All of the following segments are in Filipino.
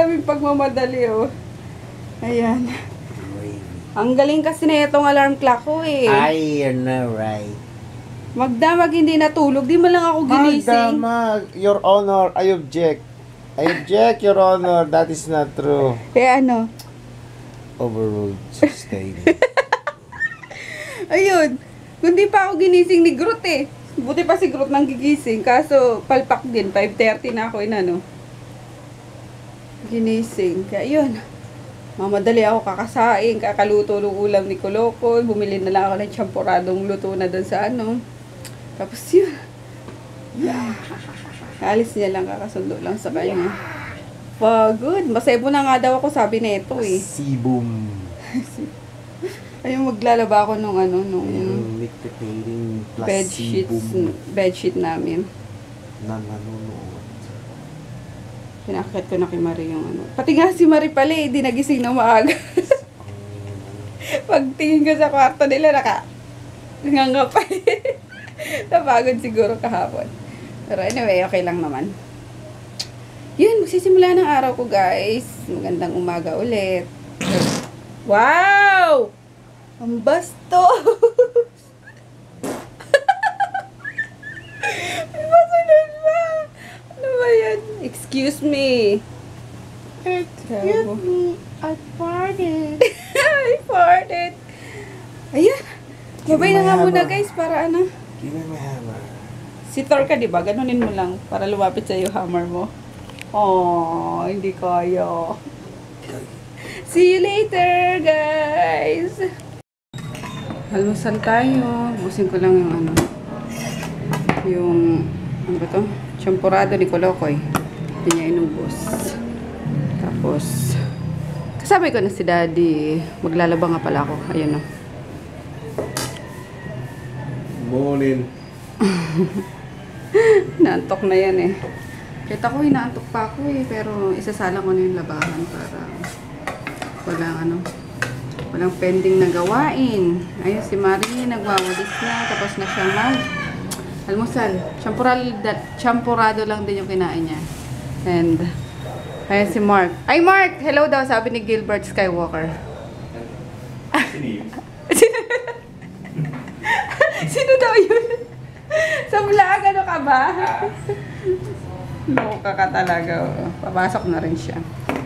daming pagmamadali, oh. Ayan. Ang galing kasi na itong alarm clock ko, eh. I know, right. Magdamag hindi natulog. Di mo lang ako ginising. Magdamag. Your Honor, I object. I object, Your Honor. That is not true. Eh, ano? Overruled. Sustain. Ayun. Kundi pa ako ginising ni Groot, eh. Buti pa si Groot nang gigising. Kaso, palpak din. 5:30 na ako inano. Ginising. Kaya, yun. Mamadali ako kakasain. Kakaluto ng ulam ni Kolokoy. Bumili na lang ako ng champoradong luto na doon sa ano. Tapos yun. Yeah. Alis niya lang. Kakasundo lang sa kanya. Pagod. Masebo na nga daw ako. Sabi na ito, eh. Sibum. Ayun, maglalaba ako nung ano, nung bedsheet namin. Na nanonood. Pinakit ko na kay Marie yung ano. Pati nga si Marie pala, eh, di nagising na maaga. Pagtingin ko sa kwarto nila, nangangapay. Napagod siguro kahapon. Pero anyway, okay lang naman. Yun, magsisimula ng araw ko, guys. Magandang umaga ulit. Wow! Ang bastos! May masunod ba? Ano ba yan? Excuse me. Excuse me, I farted. I farted. Ayan. Babay na nga muna, guys, para ano. Give me my hammer. Si Thor ka, diba? Ganunin mo lang para lumapit sa iyo hammer mo. Oh, hindi kaya. See you later, guys! Almusal tayo. Busin ko lang yung ano. Ano ba to? Champurado ni Kolokoy. Hindi niya inubos. Tapos, kasabay ko na si Daddy. Maglalaba nga pala ako. Ayun o. Morning. Naantok na yan eh. Kita ko, inaantok pa ako eh. Pero isasala ko na yung labahan para walang pending na gawain. Ayun, si Marie, nagwawalis na. Tapos na siya almusal. Champurado lang din yung kinain niya. And, ayun si Mark. Ay, Mark! Hello daw, sabi ni Gilbert Skywalker. Sino daw yun? Sa vlog, ano ka ba? Loka ka talaga. Papasok na rin siya.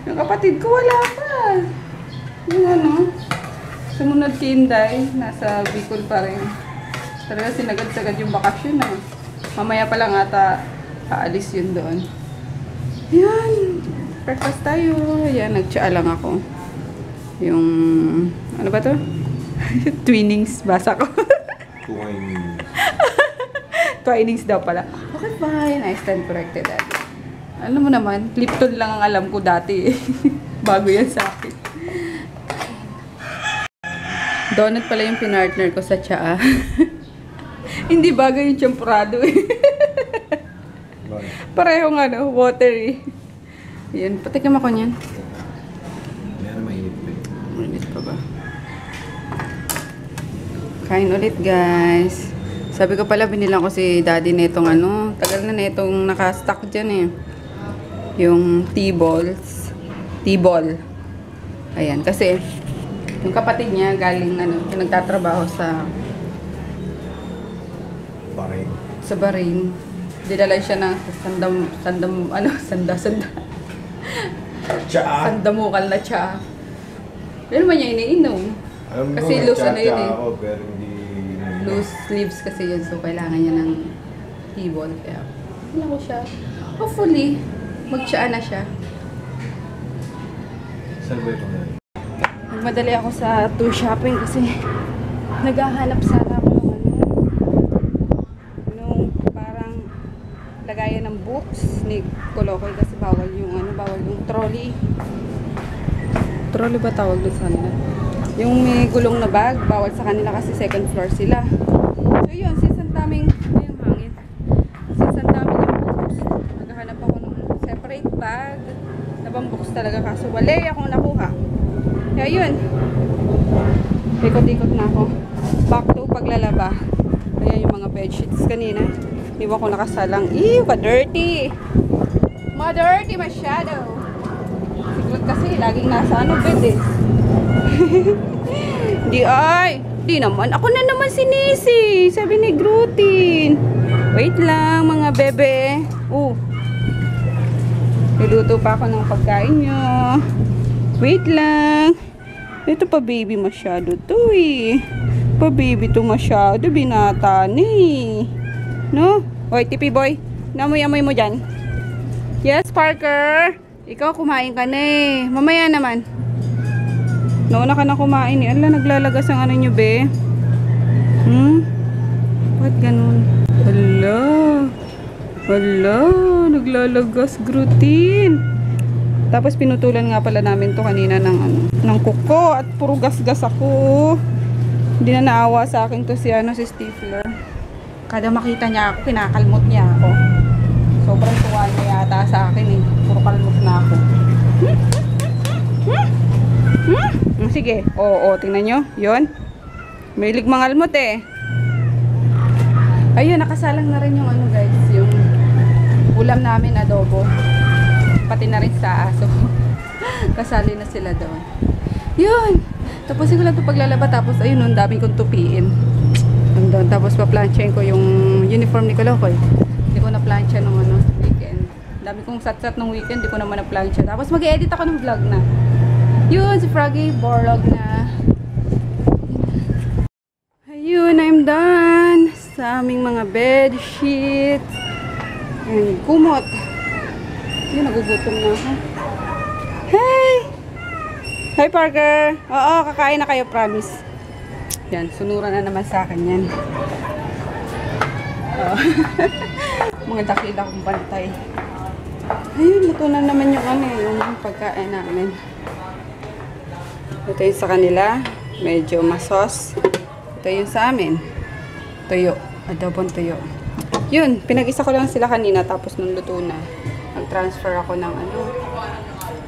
Yung kapatid ko, wala pa. Yung ano, sumunod kay Inday, nasa Bicol pa rin. Talaga sinagad-sagad yung bakasyon na. Mamaya pa lang ata aalis yun doon. Yan. Breakfast tayo. Yan, nagtsaa lang ako. Yung, ano ba to? Twinings, basa ko. Twinings. Twinings daw pala. Okay, fine. I stand corrected. Alam mo naman, Lipton lang ang alam ko dati. Bago yan sa akin. Donut pala yung pinartner ko sa tsaa. Hindi bagay yung champurado eh. Parehong ano, watery. Yan, patikim ako niyan. Meron mainit pa. Mainit pa ba? Kain ulit, guys. Sabi ko pala, binilang ko si Daddy na itong ano. Tagal na itong nakastock dyan eh. Yung T-balls. T-ball. Ayan, kasi yung kapatid niya galing ano, nagtatrabaho sa Bahrain. Sa Bahrain. Dinala siya ng sandamukal na tsaa. Pero naman niya iniinom. Kasi loose ano yun eh. Pero hindi Loose sleeves kasi yun. So, kailangan niya ng T-ball. Kaya, wala ko siya. Hopefully, mag-tsaa na siya. saan ba ito ngayon? Nagmadali ako sa tour shopping kasi naghahanap sana ako nung parang lagayan ng books ni Kolokoy kasi bawal yung trolley. Trolley ba tawag doon sa kanila? Yung may gulong na bag, bawal sa kanila kasi second floor sila. So yun, since ang daming yung hangin. Since ang daming yung books, naghahanap ako ng separate bag na bang books talaga kaso wala akong nakuha. Kaya yun, ikot-ikot na ako. Back to paglalaba. Ayan yung mga bedsheets kanina. Iwan ko nakasalang. Ew, ka-dirty! Ma-dirty masyado. kasi laging nasa ano, bed eh. Di naman. Ako na naman si Nisi. Sabi ni Grutin. Wait lang, mga bebe. Niluto pa ako ng pagkain nyo. Wait lang. Ito pa baby masyado to eh. Pa baby to masyado. Binata ni. No? Hoy, tipi boy. Namoy-amoy mo dyan. Yes, Parker. Ikaw kumain ka na eh. Mamaya naman. Nauna ka na kumain eh. Ala, naglalagas ang ano nyo, be. Ba't ganun? Hala, naglalagas, Grutin. Tapos pinutulan nga pala namin to kanina ng kuko at puro gasgas ako. Hindi na naawa sa akin to si Stifler. Kada makita niya ako, kinakalmot niya ako. Sobrang tuwa niya yata sa akin eh. Puro kalmot na ako. Sige. Oo, tingnan nyo. Yun. Mahilig mangalmot eh. Ayun, nakasalang na rin yung guys, yung ulam namin, adobo. Pati na rin sa aso. Kasali na sila doon. Yun. Tapusin ko lang ito paglalaba. Tapos ayun, ang daming kong tupiin. Doon. Tapos pa-planchain ko yung uniform ni Kolokoy. Hindi ko na-plancha nung weekend. Dami kong sat-sat nung weekend. Hindi ko naman na-plancha. Tapos mag-edit ako ng vlog na. Yun, si Froggy, borlog na. Ayun, I'm done sa aming mga bed sheets and kumot. Yun, nagugutom na ako. Hey! Hi, Parker! Oo, kakain na kayo, promise. Yan, sunuran na naman sa akin yan. Oh. Mga dakila kong bantay. Ayun, luto na naman yung pagkain namin. Ito yung sa kanila. Medyo masos. Ito yung sa amin. Tuyo. Adobong tuyo. Yun, pinag-isa ko lang sila kanina tapos nung luto na. Nag-transfer ako ng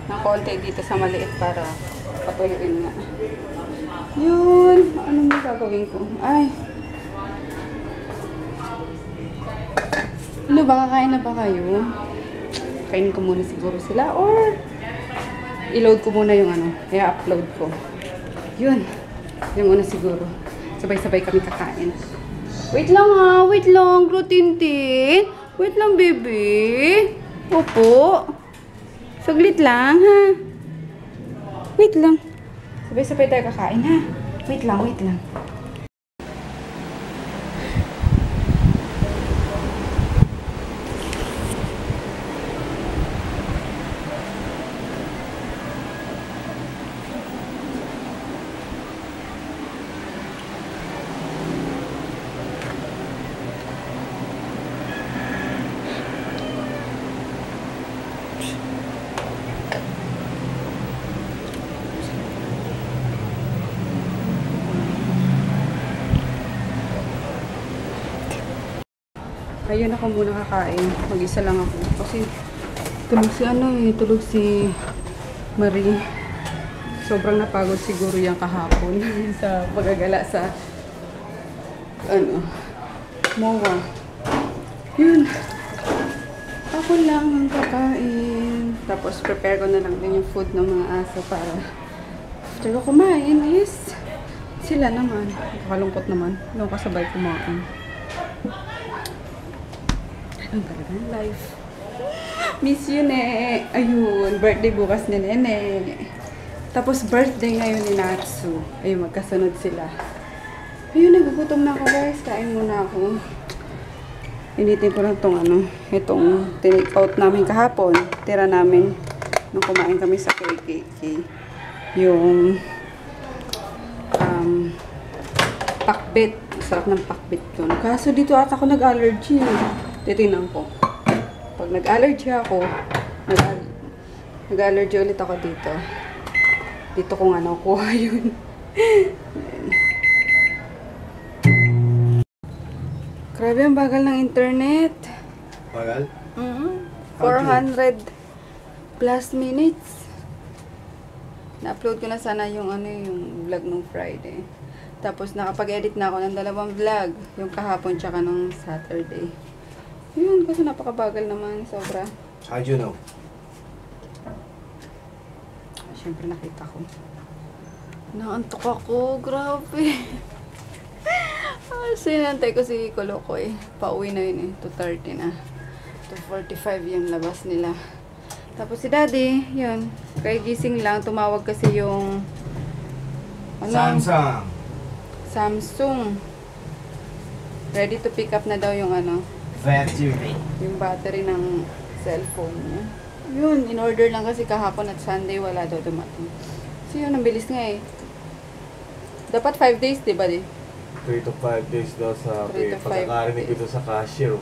ng konti dito sa maliit para patuyuin nga. Yun. Anong gagawin ko? Ay. Ano ba? Kakain na ba kayo? Kainin ko muna siguro sila or i-load ko muna yung i-upload ko. Yun. Yung una siguro. Sabay-sabay kami kakain. Wait lang ha. Wait lang, Grutintin. Wait lang, baby. Opo. Saglit lang, ha. Wait lang. Sabay-sabay tayo kakain, ha. Wait lang, wait lang. Ayun ako muna kakain. Mag-isa lang ako. Kasi tulog si Marie. Sobrang napagod siguro yung kahapon sa pagagala sa MOA. Yun. Ako lang ang kakain. Tapos prepare ko na lang din yung food ng mga aso para after ko kumain is sila naman. Kakalungkot naman. Nung kasabay kumain. Ang talagang life. Miss you, ne. Ayun, birthday bukas ni Nene. Tapos birthday ngayon ni Natsu. Ayun, magkasunod sila. Ayun, nagugutom na ako guys. Kain muna ako. Initin ko lang itong tinake out namin kahapon. Tira namin nung kumain kami sa KKK. Yung pakbet. Sarap ng pakbet yun. Kaso dito ata ako nag-allergy. Titingnan ko. Pag nag-allergy ako, nag-allergy ulit ako dito. Dito ko nga nakukuha yun. Grabe ang bagal ng internet. Bagal? 400 plus minutes. Na-upload ko na sana yung yung vlog nung Friday. Tapos nakapag-edit na ako ng 2 vlog. Yung kahapon tsaka nung Saturday. Yun, kasi napakabagal naman. Sobra. How'd you know? Siyempre nakita ko. Naantok ako. Grabe. Sinantay ko si Kolokoy. Pauwi na yun eh. 2:30 na. 2:45 yung labas nila. Tapos si Daddy, yun. Kaya gising lang. Tumawag kasi yung Samsung. Ready to pick up na daw yung Battery. yung battery ng cellphone niya. Yun, in-order lang kasi kahapon at Sunday wala daw dumating. So yun, ang bilis nga eh. Dapat 5 days, di ba di? 3 to 5 days daw sa 3 to 5 pagkakarinig ko days. doon sa cashier.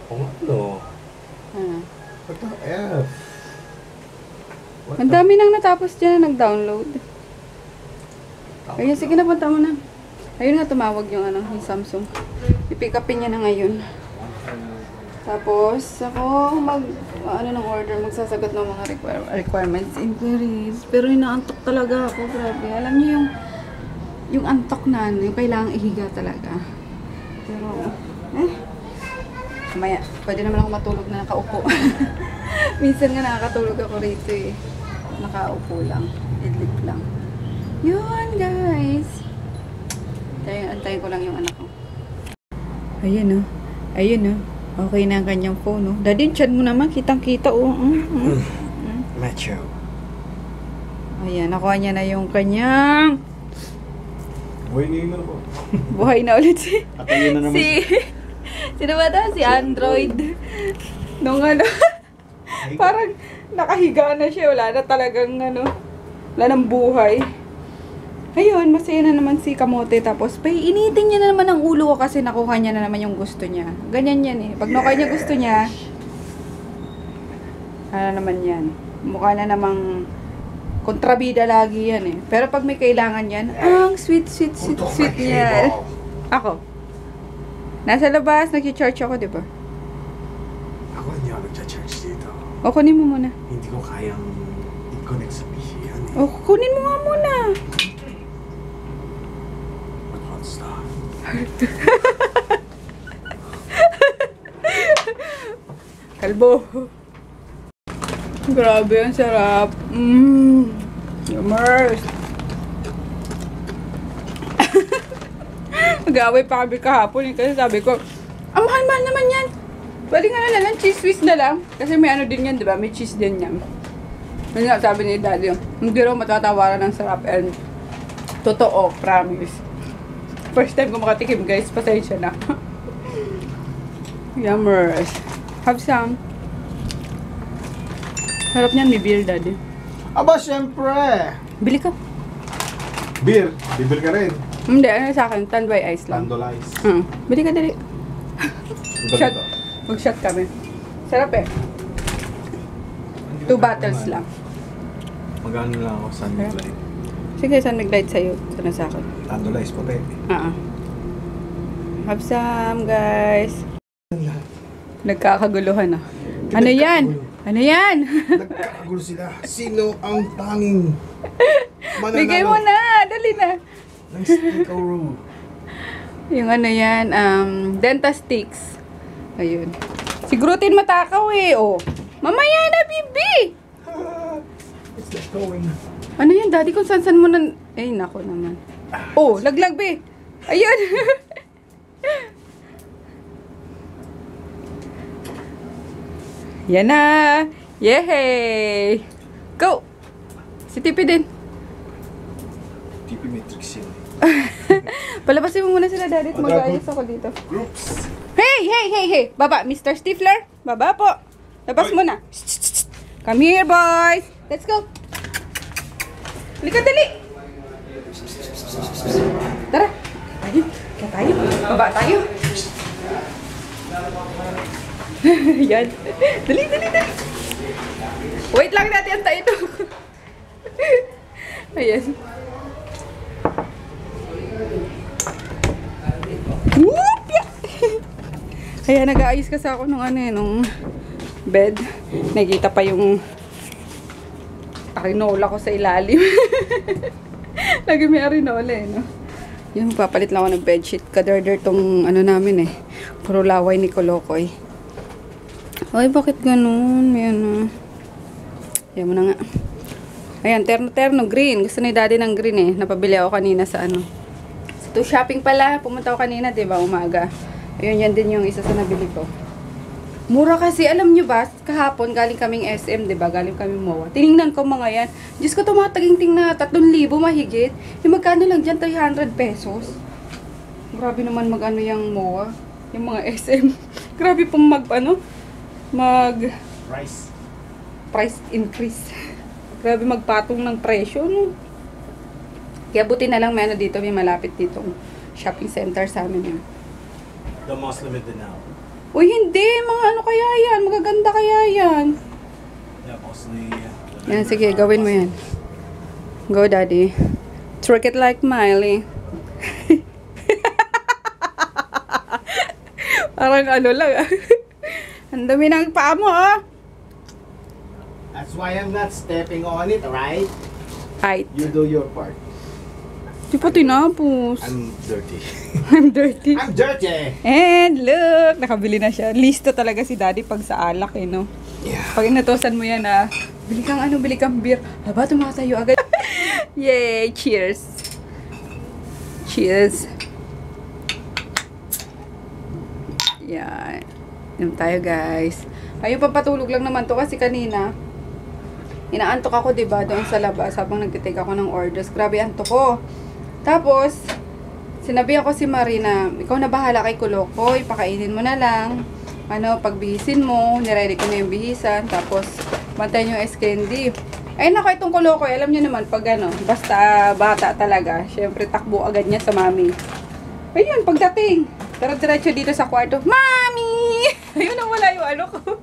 Kung ano? What the F? What Ang dami nang natapos dyan na nag-download. Ayun, sige na, punta mo na. Ayun nga, tumawag yung yung Samsung. I-pick upin niya na ngayon. Tapos, ako ng order, magsasagot ng mga requirements, inquiries. Pero inaantok talaga ako, grabe. Alam niyo yung antok na, yung kailangang ihiga talaga. Pero, maya, pwede naman ako matulog na nakaupo. Minsan nga nakakatulog ako rito eh. Nakaupo lang, idlip lang. Yun, guys. Antayin ko lang yung anak ko. Ayun, oh. Ayun, oh. Okay na ang kanyang phone, oh. Daddy, chan mo naman. Kitang-kita, oh. Macho. Ayan, nakuha niya na yung kanyang Buhay na po. buhay na ulit si... At ayun na naman. Sino ba daw? Si Android. Nung parang nakahiga na siya. Wala na talagang wala nang buhay. Ayun, masaya na naman si Kamote. Tapos, initin niya na naman ang ulo ko kasi nakuha niya na naman yung gusto niya. Ganyan yan eh. Pag nakuha niya gusto niya, naman yan. Mukha na namang kontrabida lagi yan eh. Pero pag may kailangan yan, ang sweet niya. Ako. Nasa labas, nag-charge ako, di ba? Ako hindi ako nag-charge dito. O, kunin mo muna. Hindi ko kayang i-connect sa PC yan eh. O, kunin mo nga muna. What hot stuff? Kalbo. Grabe, ang sarap. Yummers. Mag-away pa kami kahapon eh, kasi sabi ko, ang mahal-mahal naman yan. Pwede nga na lang, cheese whiz na lang. Kasi may din yan, di ba? May cheese din yan. Yun nga, sabi ni Daddy, hindi raw matatawaran ng sarap. And, totoo, promise. First time ko makatikim, guys. Pasensya na. Yummers. Have some. Harap niyan, may beer, Daddy. Aba, syempre. Bili ka. Beer, bibir ka rin. Hindi, sa akin, Tanduay ice lang. Landolize. Bili ka, dali. Shot. Mag-shot kami. Sarap eh. 2 bottles lang. Magano lang ako sa Sunlight. Sige, saan nag-light sa'yo? Sana sa akin. Landolize puti. Have some, guys. Nagkakaguluhan ah. Ano yan? Ano yan? Nagkakagulo sila. Sino ang tanging Bigay mo na. Dali na. ng Sticker Room? Yung yan, Dentasticks. Ayun. Sigurutin matakaw eh, oh. Mamaya na, bibi! It's not going. Ano yan, Daddy? Kung saan mo nan... Eh, nako naman. Oh, laglag, be. Ayun. Yan na. Yehey! Go! Si Tipi din. TP Matrix yan. Palabasin mo muna sila, Daddy. Mag-ayos ako dito. Groups. Hey! Baba, Mr. Stifler. Baba po. Labas mo na. Come here, boys. Let's go. Halika, dali. Tara. Tayo. Kaya tayo. Baba tayo. Yan. Dali. Wait lang natin ang tayo ito. Ayan. Whoop! Kaya nag-aayos kasi ako nung nung bed. Nakita pa yung arinola ko sa ilalim. Lagi may arinola eh, no? Yun, papalit lang ako ng bedsheet. Kaderder tong namin eh. Puro laway ni Kolokoy. Ay, bakit ganun? May Yan mo na nga. Ayan, terno-terno, green. Gusto ni daddy ng green eh. Napabili ako kanina sa ano. To shopping pala. Pumunta ako kanina, diba, umaga. Ayun, yan din yung isa sa nabili ko. Mura kasi, alam nyo ba, kahapon galing kaming SM, diba, galing kaming MOA. Tiningnan ko mga yan. Diyos ko, tumataging-ting na 3,000 mahigit. Yung magkano lang dyan, 300 pesos. Grabe naman mag-ano yung MOA. Yung mga SM. Grabe pong price increase. Grabe magpatong ng presyo, no? Kaya buti na lang may ano dito, may malapit ditong shopping center sa amin yan. The most limited now. Uy, hindi. Mga ano kaya yan? Magaganda kaya yan? Yeah, mostly. Yan, sige, gawin mo yan. Go, daddy. Trick it like Miley. Parang ano lang, ah. Ang dami ng paa mo, ah. That's why I'm not stepping on it, alright? Ay, You do your part. di pa tinapos. I'm dirty. I'm dirty. I'm dirty! And look, nakabili na siya. Listo talaga si daddy pag sa alak, eh, no? Yeah. Pag inutosan mo yan, ah, bili kang beer. Aba, tumatayo agad. Yay! Cheers! Cheers! Yan. Inom tayo, guys. Ayun, papatulog lang naman to kasi kanina, inaantok ako, diba, doon sa labas habang nagtitake ako ng orders. Grabe, antok ko. Tapos, sinabi ako si Marina, ikaw na bahala kay Kulokoy, pakainin mo na lang. Ano, pagbihisin mo, niready ko na yung bihisan, tapos, bantayan yung ice candy. Ayun ako, itong Kulokoy, alam niyo naman, pag ano, basta bata talaga, syempre takbo agad niya sa mami. Ayun, pagdating, diretso dito sa kwarto, Mami! Ayun, nawala yung ano ko.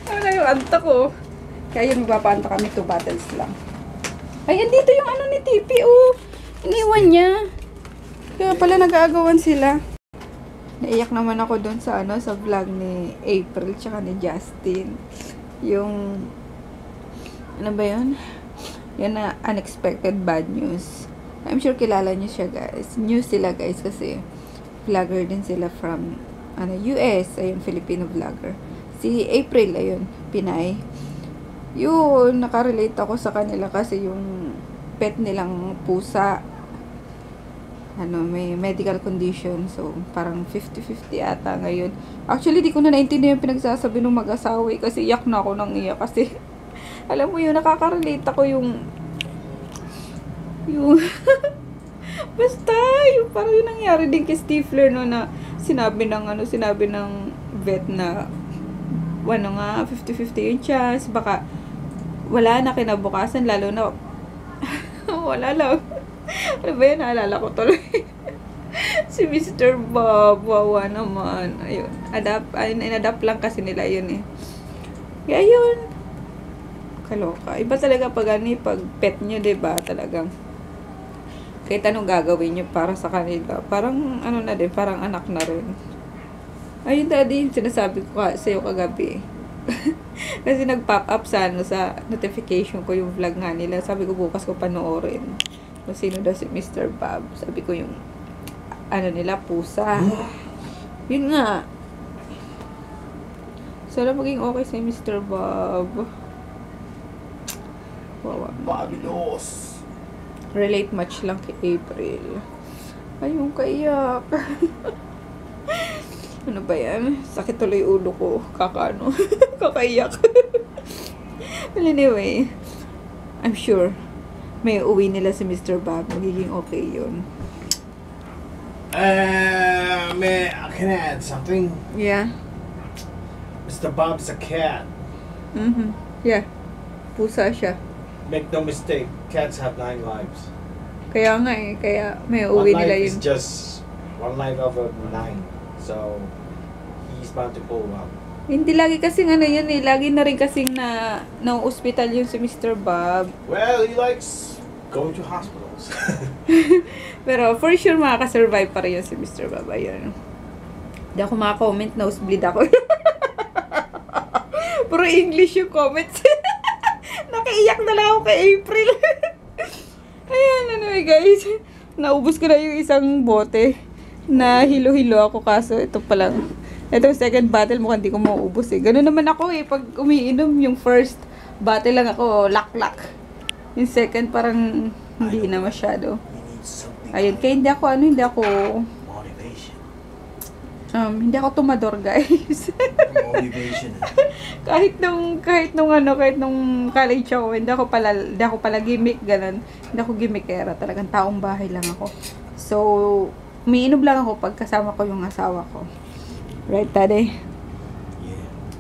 Nawala yung antok ko. Kaya yun, magpapanta kami 2 bottles lang. Ayan, dito yung ano ni Tipi, oh. Iniwan niya. Kaya pala nag-aagawan sila. Naiyak naman ako doon sa ano, sa vlog ni April tsaka ni Justin. Yung, ano ba yun? Yan na unexpected bad news. I'm sure kilala niyo siya, guys. News sila, guys, kasi vlogger din sila from ano, US. Ayun, Filipino vlogger. Si April, ayun, Pinay. Yun, nakarelate ako sa kanila kasi yung pet nilang pusa, ano, may medical condition. So, parang 50-50 ata ngayon. Actually, di ko na naintindihan yung pinagsasabi ng mag-asawa kasi iyak na ako ng iyak. Kasi, alam mo yun, nakaka-relate ako yung basta, yung parang yung nangyari din kay Stifler, no, na sinabi ng vet na, ano nga, 50-50 yung chance, baka wala na kinabukasan, lalo na wala lang. Ano ba yun? Naalala ko tuloy. Si Mr. Bob, wawa naman. Ayun. In-adapt lang kasi nila yun eh. Kaya yun. Kaloka. Iba talaga pag pet nyo, diba? Talagang kahit anong gagawin nyo para sa kanila. Parang ano na din, parang anak na rin. Ayun, daddy, sinasabi ko sa'yo kagabi. Kasi nag-pop up sa notification ko yung vlog nga nila. Sabi ko bukas ko panoorin kung sino daw si Mr. Bob. Sabi ko yung ano nila, pusa. Yun nga. Sana maging okay si Mr. Bob. Wawa. Fabulous. Relate much lang kay April. Ayun, kaiyak. Ano ba yan? Sakit tuloy ulo ko. Kakaiyak. Well, anyway, I'm sure may uwi nila si Mr. Bob. Magiging okay yun. Can I add something? Yeah. Mr. Bob's a cat. Yeah. Pusa siya. Make no mistake, cats have 9 lives. Kaya nga eh. Kaya may uwi One nila life yun. is just one life of a 9. So, he's bound to pull up. Hindi lagi kasing ano yun eh. Lagi na rin kasing na hospital yun si Mr. Bob. Well, he likes going to hospitals. Pero for sure makaka-survive pa rin yun si Mr. Bob. Ayun. Hindi ako maka-comment. Nosebleed ako. Puro English yung comments. Nakaiyak na lang ako kay April. Ayan, anyway guys. Naubos ko na yung isang bote. Na hilo-hilo ako kaso ito pa lang. Ito second bottle mukhang hindi ko mauubos eh. Ganun naman ako eh. Pag umiinom yung first bottle lang ako, lak-lak. Yung second parang hindi na masyado. Ayun, kaya hindi ako hindi ako tumador, guys. kahit nung college ako, hindi ako pala gimmick, ganun. Hindi ako gimmickera, talagang taong bahay lang ako. So, umiinom lang ako pag kasama ko yung asawa ko. Right, Tade?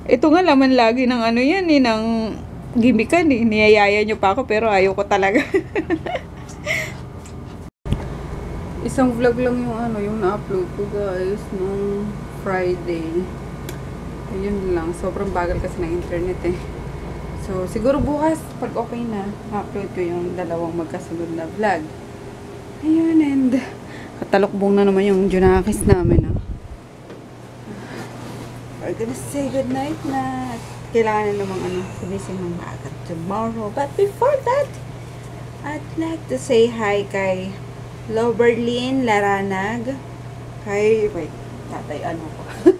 Ito nga laman lagi ng yan ng gimmickan eh. Niyayaya nyo pa ako pero ayaw ko talaga. Isang vlog lang yung na-upload ko, guys, nung Friday. Ayun lang. Sobrang bagal kasi ng internet eh. So, siguro bukas, pag okay na, ma-upload ko yung dalawang magkasunod na vlog. Ayun, and katalokbong na naman yung Junakis namin, We're gonna say goodnight na. Kailangan na namang gumising ng maaga tomorrow. But before that, I'd like to say hi kay Loberlin Laranag. Wait, tatay ko.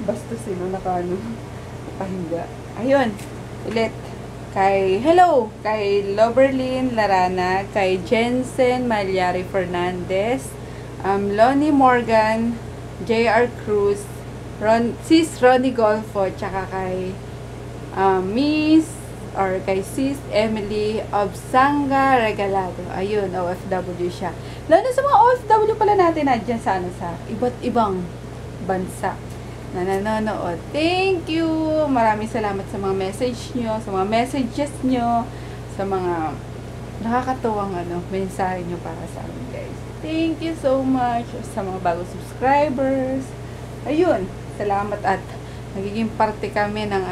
Basta sino nakahinga. Ayun, ulit. Hello, kay Loberlin Laranag, kay Jensen Malyari Fernandez, Lonnie Morgan, JR Cruz, Sis Ronnie Golfo, tsaka kay kay Sis Emily Obsanga Regalado. Ayun, OFW siya. Lalo sa mga OFW pala natin dyan sa iba't ibang bansa na nanonood. Thank you! Maraming salamat sa mga message nyo, sa mga messages nyo, sa mga nakakatuwang mensahe nyo para sa amin, guys. Thank you so much sa mga bagong subscribers. Ayun, salamat at nagiging parte kami ng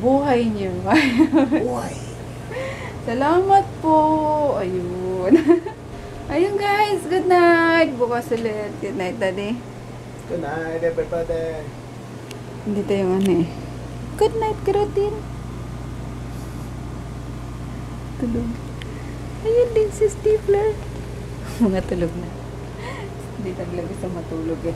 buhay niyo. Salamat po. Ayun. Ayun, guys. Good night. Bukas ulit. Good night, Daddy. Good night, everybody. Hindi tayo Good night, Karotin. Tulog. Ayun din si Stifler. Mga tulog na. Hindi talaga sa matulog eh.